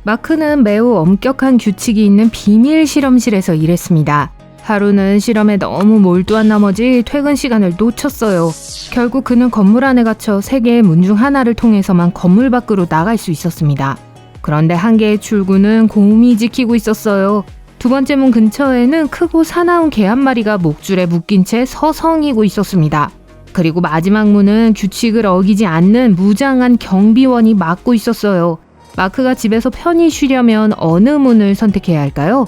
마크는 매우 엄격한 규칙이 있는 비밀 실험실에서 일했습니다. 하루는 실험에 너무 몰두한 나머지 퇴근 시간을 놓쳤어요. 결국 그는 건물 안에 갇혀 3개의 문 중 하나를 통해서만 건물 밖으로 나갈 수 있었습니다. 그런데 한 개의 출구는 곰이 지키고 있었어요. 2번째 문 근처에는 크고 사나운 개 한 마리가 목줄에 묶인 채 서성이고 있었습니다. 그리고 마지막 문은 규칙을 어기지 않는 무장한 경비원이 막고 있었어요. 마크가 집에서 편히 쉬려면 어느 문을 선택해야 할까요?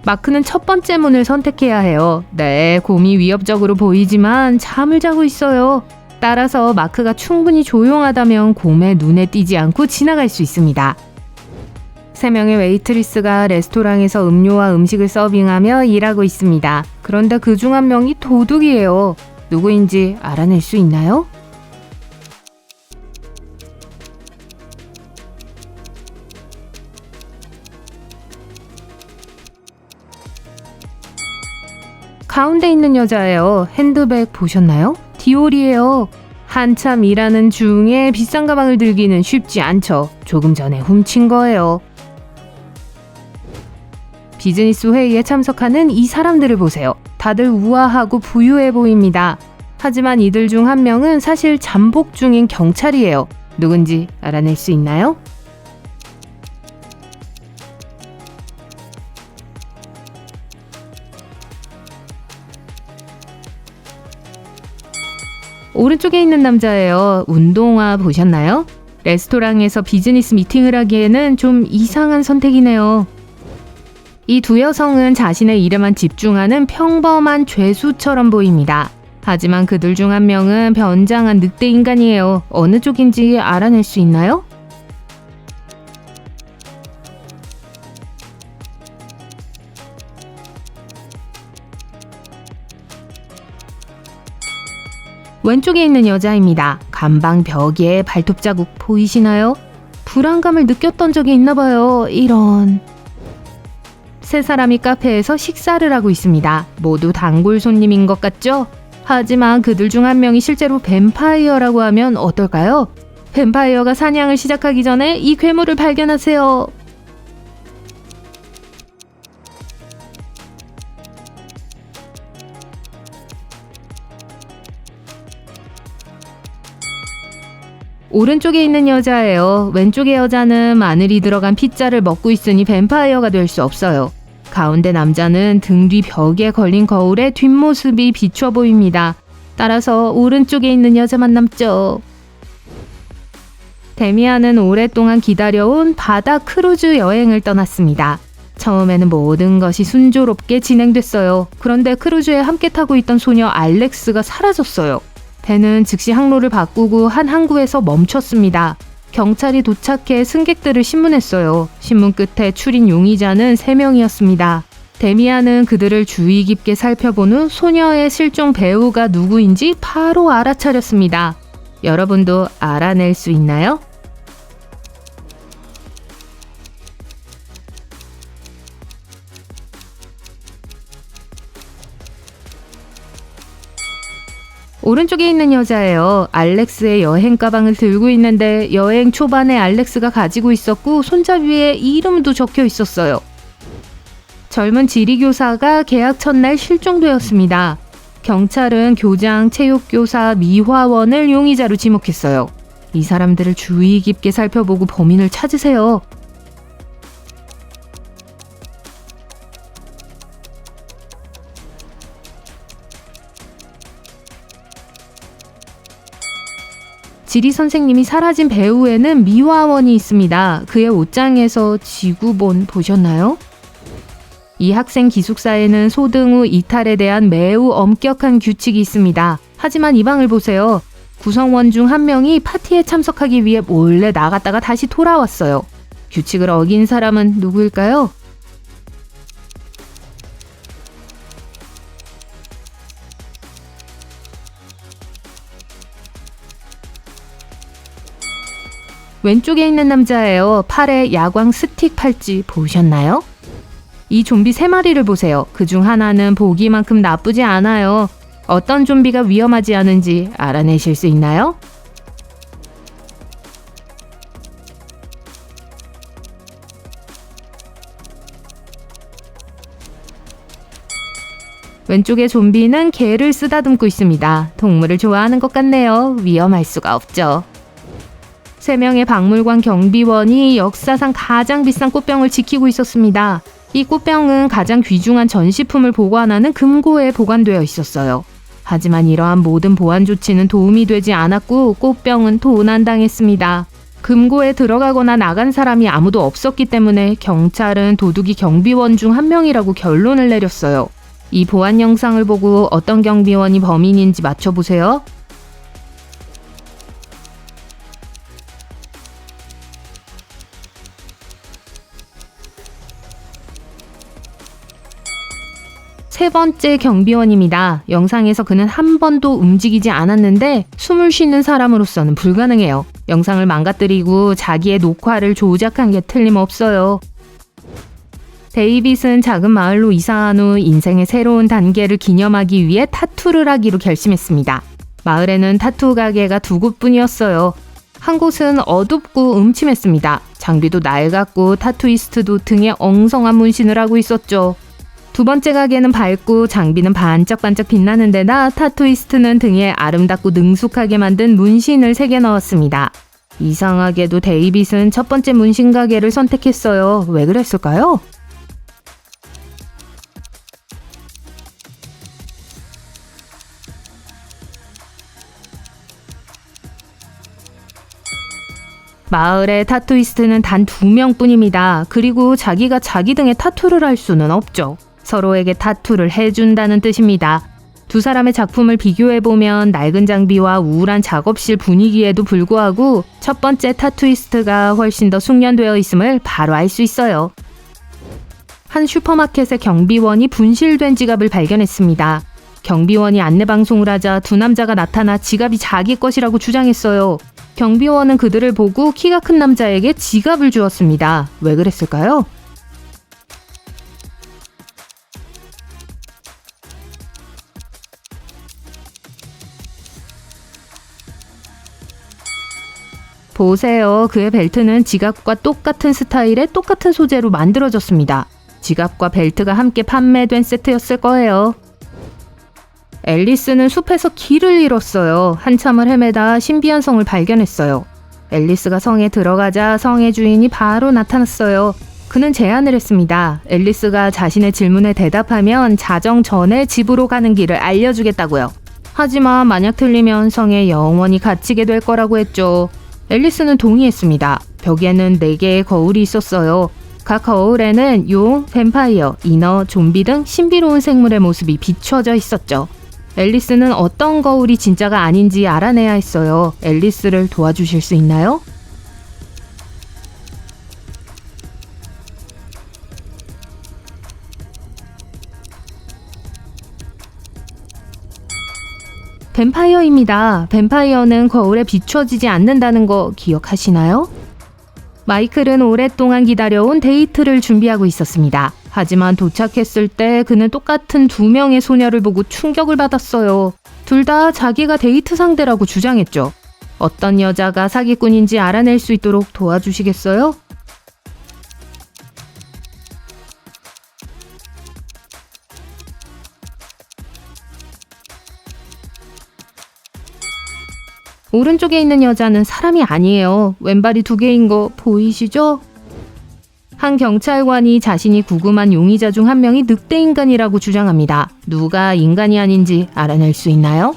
마크는 첫 번째 문을 선택해야 해요. 네, 곰이 위협적으로 보이지만 잠을 자고 있어요. 따라서 마크가 충분히 조용하다면 곰의 눈에 띄지 않고 지나갈 수 있습니다. 3명의 웨이트리스가 레스토랑에서 음료와 음식을 서빙하며 일하고 있습니다. 그런데 그중 한 명이 도둑이에요. 누구인지 알아낼 수 있나요? 가운데 있는 여자예요. 핸드백 보셨나요? 디올이에요. 한참 일하는 중에 비싼 가방을 들기는 쉽지 않죠. 조금 전에 훔친 거예요. 비즈니스 회의에 참석하는 이 사람들을 보세요. 다들 우아하고 부유해 보입니다. 하지만 이들 중 한 명은 사실 잠복 중인 경찰이에요. 누군지 알아낼 수 있나요? 오른쪽에 있는 남자예요. 운동화 보셨나요? 레스토랑에서 비즈니스 미팅을 하기에는 좀 이상한 선택이네요. 이 두 여성은 자신의 일에만 집중하는 평범한 죄수처럼 보입니다. 하지만 그들 중 한 명은 변장한 늑대 인간이에요. 어느 쪽인지 알아낼 수 있나요? 왼쪽에 있는 여자입니다. 간방 벽에 발톱 자국 보이시나요? 불안감을 느꼈던 적이 있나 봐요. 이런. 세 사람이 카페에서 식사를 하고 있습니다. 모두 단골 손님인 것 같죠? 하지만 그들 중 한 명이 실제로 뱀파이어라고 하면 어떨까요? 뱀파이어가 사냥을 시작하기 전에 이 괴물을 발견하세요. 오른쪽에 있는 여자예요. 왼쪽의 여자는 마늘이 들어간 피자를 먹고 있으니 뱀파이어가 될 수 없어요. 가운데 남자는 등 뒤 벽에 걸린 거울에 뒷모습이 비춰 보입니다. 따라서 오른쪽에 있는 여자만 남죠. 데미안은 오랫동안 기다려온 바다 크루즈 여행을 떠났습니다. 처음에는 모든 것이 순조롭게 진행됐어요. 그런데 크루즈에 함께 타고 있던 소녀 알렉스가 사라졌어요. 배는 즉시 항로를 바꾸고 한 항구에서 멈췄습니다. 경찰이 도착해 승객들을 신문했어요. 신문 끝에 추린 용의자는 3명이었습니다. 데미안은 그들을 주의 깊게 살펴본 후 소녀의 실종 배우가 누구인지 바로 알아차렸습니다. 여러분도 알아낼 수 있나요? 오른쪽에 있는 여자예요. 알렉스의 여행 가방을 들고 있는데 여행 초반에 알렉스가 가지고 있었고 손잡이에 이름도 적혀 있었어요. 젊은 지리교사가 계약 첫날 실종되었습니다. 경찰은 교장, 체육교사, 미화원을 용의자로 지목했어요. 이 사람들을 주의 깊게 살펴보고 범인을 찾으세요. 지리 선생님이 사라진 배후에는 미화원이 있습니다. 그의 옷장에서 지구본 보셨나요? 이 학생 기숙사에는 소등 후 이탈에 대한 매우 엄격한 규칙이 있습니다. 하지만 이 방을 보세요. 구성원 중 한 명이 파티에 참석하기 위해 몰래 나갔다가 다시 돌아왔어요. 규칙을 어긴 사람은 누구일까요? 왼쪽에 있는 남자예요. 팔에 야광 스틱 팔찌 보셨나요? 이 좀비 3마리를 보세요. 그중 하나는 보기만큼 나쁘지 않아요. 어떤 좀비가 위험하지 않은지 알아내실 수 있나요? 왼쪽의 좀비는 개를 쓰다듬고 있습니다. 동물을 좋아하는 것 같네요. 위험할 수가 없죠. 3명의 박물관 경비원이 역사상 가장 비싼 꽃병을 지키고 있었습니다. 이 꽃병은 가장 귀중한 전시품을 보관하는 금고에 보관되어 있었어요. 하지만 이러한 모든 보안 조치는 도움이 되지 않았고 꽃병은 도난당했습니다. 금고에 들어가거나 나간 사람이 아무도 없었기 때문에 경찰은 도둑이 경비원 중 한 명이라고 결론을 내렸어요. 이 보안 영상을 보고 어떤 경비원이 범인인지 맞춰보세요. 세 번째 경비원입니다. 영상에서 그는 한 번도 움직이지 않았는데 숨을 쉬는 사람으로서는 불가능해요. 영상을 망가뜨리고 자기의 녹화를 조작한 게 틀림없어요. 데이빗은 작은 마을로 이사한 후 인생의 새로운 단계를 기념하기 위해 타투를 하기로 결심했습니다. 마을에는 타투 가게가 2곳뿐이었어요. 한 곳은 어둡고 음침했습니다. 장비도 낡았고 타투이스트도 등에 엉성한 문신을 하고 있었죠. 2번째 가게는 밝고 장비는 반짝반짝 빛나는 데다 타투이스트는 등에 아름답고 능숙하게 만든 문신을 새겨 넣었습니다. 이상하게도 데이빗은 첫 번째 문신 가게를 선택했어요. 왜 그랬을까요? 마을의 타투이스트는 단 2명뿐입니다. 그리고 자기가 자기 등에 타투를 할 수는 없죠. 서로에게 타투를 해준다는 뜻입니다. 두 사람의 작품을 비교해보면 낡은 장비와 우울한 작업실 분위기에도 불구하고 첫 번째 타투이스트가 훨씬 더 숙련되어 있음을 바로 알 수 있어요. 한 슈퍼마켓의 경비원이 분실된 지갑을 발견했습니다. 경비원이 안내방송을 하자 2 남자가 나타나 지갑이 자기 것이라고 주장했어요. 경비원은 그들을 보고 키가 큰 남자에게 지갑을 주었습니다. 왜 그랬을까요? 보세요. 그의 벨트는 지갑과 똑같은 스타일의 똑같은 소재로 만들어졌습니다. 지갑과 벨트가 함께 판매된 세트였을 거예요. 앨리스는 숲에서 길을 잃었어요. 한참을 헤매다 신비한 성을 발견했어요. 앨리스가 성에 들어가자 성의 주인이 바로 나타났어요. 그는 제안을 했습니다. 앨리스가 자신의 질문에 대답하면 자정 전에 집으로 가는 길을 알려주겠다고요. 하지만 만약 틀리면 성에 영원히 갇히게 될 거라고 했죠. 앨리스는 동의했습니다. 벽에는 4개의 거울이 있었어요. 각 거울에는 용, 뱀파이어, 인어, 좀비 등 신비로운 생물의 모습이 비춰져 있었죠. 앨리스는 어떤 거울이 진짜가 아닌지 알아내야 했어요. 앨리스를 도와주실 수 있나요? 뱀파이어입니다. 뱀파이어는 거울에 비춰지지 않는다는 거 기억하시나요? 마이클은 오랫동안 기다려온 데이트를 준비하고 있었습니다. 하지만 도착했을 때 그는 똑같은 2명의 소녀를 보고 충격을 받았어요. 둘 다 자기가 데이트 상대라고 주장했죠. 어떤 여자가 사기꾼인지 알아낼 수 있도록 도와주시겠어요? 오른쪽에 있는 여자는 사람이 아니에요. 왼발이 2개인 거 보이시죠? 한 경찰관이 자신이 구금한 용의자 중 한 명이 늑대인간이라고 주장합니다. 누가 인간이 아닌지 알아낼 수 있나요?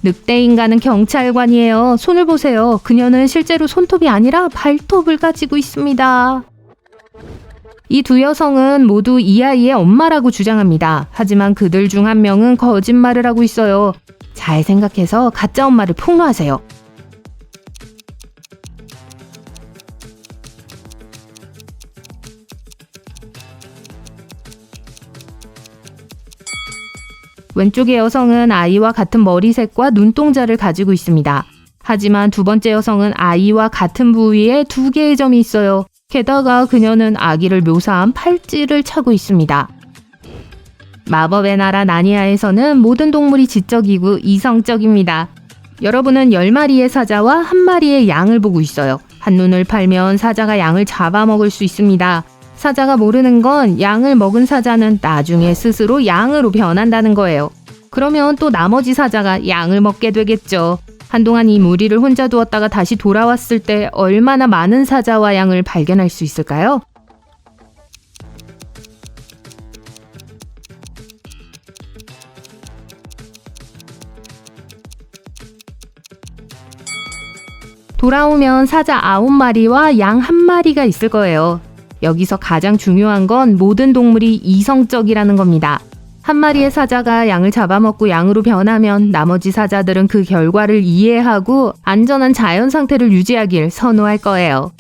늑대인간은 경찰관이에요. 손을 보세요. 그녀는 실제로 손톱이 아니라 발톱을 가지고 있습니다. 이 2 여성은 모두 이 아이의 엄마라고 주장합니다. 하지만 그들 중 한 명은 거짓말을 하고 있어요. 잘 생각해서 가짜 엄마를 폭로하세요. 왼쪽의 여성은 아이와 같은 머리색과 눈동자를 가지고 있습니다. 하지만 두 번째 여성은 아이와 같은 부위에 2개의 점이 있어요. 게다가 그녀는 아기를 묘사한 팔찌를 차고 있습니다. 마법의 나라 나니아에서는 모든 동물이 지적이고 이성적입니다. 여러분은 10마리의 사자와 1마리의 양을 보고 있어요. 한눈을 팔면 사자가 양을 잡아먹을 수 있습니다. 사자가 모르는 건 양을 먹은 사자는 나중에 스스로 양으로 변한다는 거예요. 그러면 또 나머지 사자가 양을 먹게 되겠죠. 한동안 이 무리를 혼자 두었다가 다시 돌아왔을 때 얼마나 많은 사자와 양을 발견할 수 있을까요? 돌아오면 사자 9마리와 양 1마리가 있을 거예요. 여기서 가장 중요한 건 모든 동물이 이성적이라는 겁니다. 1마리의 사자가 양을 잡아먹고 양으로 변하면 나머지 사자들은 그 결과를 이해하고 안전한 자연 상태를 유지하길 선호할 거예요.